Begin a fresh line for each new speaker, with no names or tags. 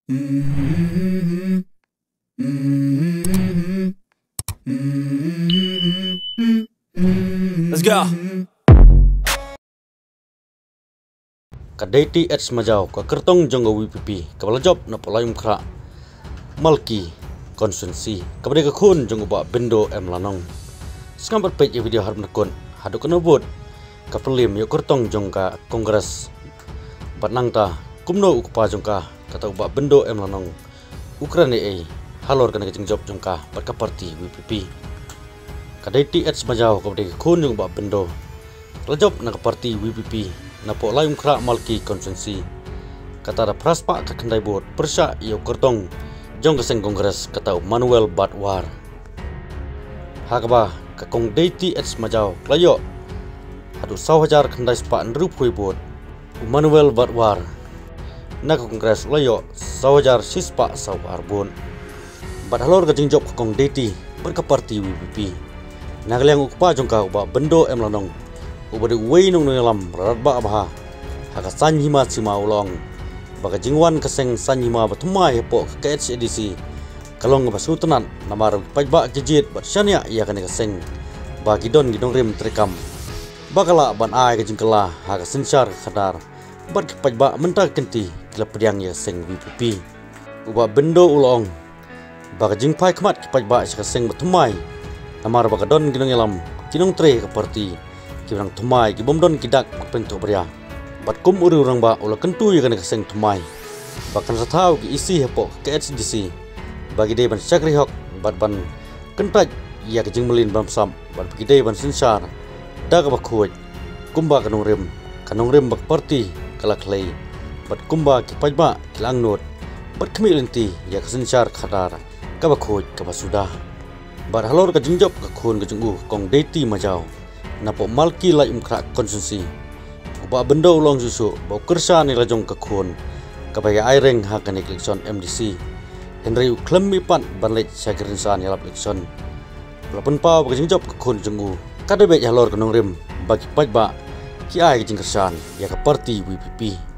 Let's go.
Kadai ads majau ka kertong jonggo WPP kabala job na polayum kra malki konsensi kabade ka khun jonggo ba bendo em lanong skambat page video harap nakon hadu kana vote ka pelim yo kertong jongka kongres batnang ta kumno ukpa jongka kata ba bendo em lanong ukrane e halor kana jeng job jongka bat ka parti WPP kadai ads majau kabade ka khun jonggo ba bendo la job na ka parti WPP na po layum kra malki konsensi kata da praspa ka kendai bot persya iyo kertong jong keseng kongres kata Manuel Batwar hakaba ka kong deiti ets majau klayo hadu 1,000 kendai spa nrup hui bot Manuel Batwar na ka kongres layo 1,000 sispa saw arbon bat halor ka jingjop ka kong deiti berka parti WPP nagaliang ukpa jong ka ba bendo em lanong ubade wei nong lam rarat ba abha haka sanhima sima ulong baga jingwan kaseng sanhima batumai hepo ka edisi kalong ba sutanan namar pajba jejit bat syania ia kane kaseng bagi don gidong rim trekam bakala ban ai ka jingkala haka sensar khadar bat pajba mentak kenti kila pediang ya seng WPP uba bendo ulong baga jingpai kmat pajba kaseng batumai namar baga don gidong lam kinong tre ka parti kirang tumai ki bomdon kidak pentu beria bat kum uri urang ba ula kentu ya kana keseng tumai bahkan satau ki isi hepo ke HDC bagi dei ban sakri hok bat ban kentaj ya ke jing melin bam sam bat bagi dei ban sinsar daga bakhuj kumba kanong rim bak parti kala klei bat kumba ki pajba kilang not bat khmi lenti ya ke sinsar khadar ka bakhuj ka basuda bat halor ka jingjop ka khun ka jungu kong deiti majau napo malki lai umkra konsensi uba bendo ulong susu bau kersa ni lajong kekhun kabaya aireng hakan election MDC Henry klemi pan banlet sakirin san yalap election lapan pau bagi job kekhun jengu kada be halor kanong rim bagi pajba ki ai jing kersan ya ka parti WPP